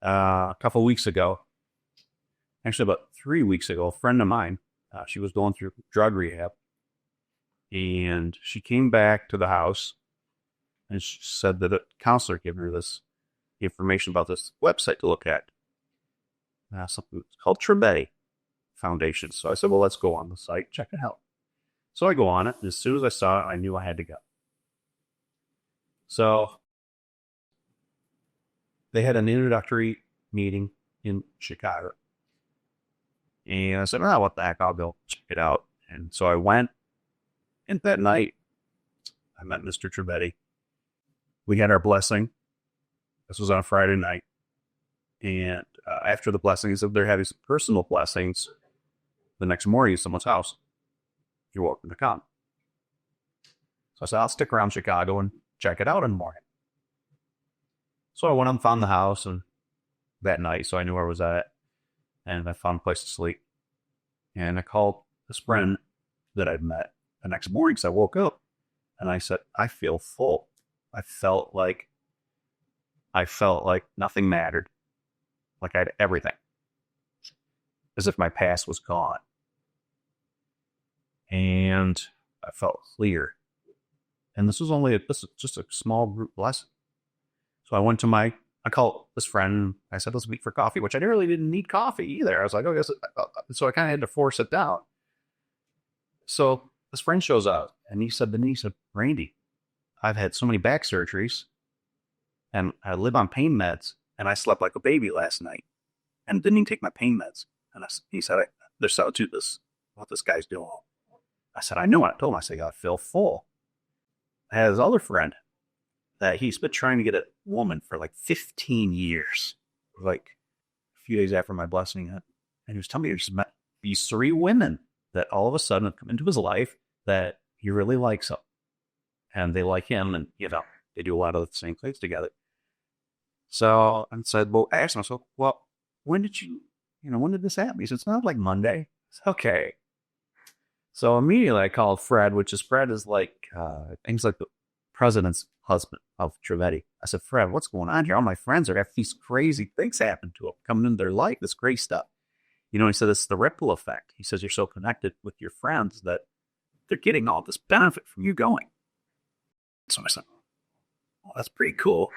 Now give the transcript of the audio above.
A couple of weeks ago, actually about 3 weeks ago, a friend of mine, she was going through drug rehab, and she came back to the house and she said that a counselor gave her this information about this website to look at. Something called Tremeti Foundation. So I said, well, let's go on the site, check it out. So I go on it, and as soon as I saw it, I knew I had to go. So they had an introductory meeting in Chicago. And I said, oh, what the heck, I'll go check it out. And so I went, and that night, I met Mr. Tremeti. We had our blessing. This was on a Friday night. And after the blessing, he said they're having some personal blessings the next morning at someone's house. You're welcome to come. So I said, I'll stick around Chicago and check it out in the morning. So I went and found the house and that night, so I knew where I was at. And I found a place to sleep. And I called this friend that I'd met the next morning. So I woke up and I said, I feel full. I felt like nothing mattered. Like I had everything. As if my past was gone. And I felt clear. And this is just a small group blessing. So I called this friend. I said, let's meet for coffee, which I really didn't need coffee either. I was like, oh, yes. So I kind of had to force it down. So this friend shows up and he said, Randy, I've had so many back surgeries and I live on pain meds and I slept like a baby last night and didn't even take my pain meds. And he said, there's so to this, what this guy's doing. I said, I know what I told him. I said, I feel full. I had his other friend that he's been trying to get a woman for like 15 years. Like a few days after my blessing, and he was telling me he's met these 3 women that all of a sudden have come into his life that he really likes them. And they like him, and, they do a lot of the same things together. So I said, well, I asked him, so, well, when did this happen? He said, it's not like Monday. I said, okay. So immediately I called Fred, Fred is like, he's like the president's husband of Tremeti. I said, Fred, what's going on here? All my friends are having these crazy things happen to them, coming into their life, this great stuff. He said, it's the ripple effect. He says, you're so connected with your friends that they're getting all this benefit from you going. So I said, well, that's pretty cool.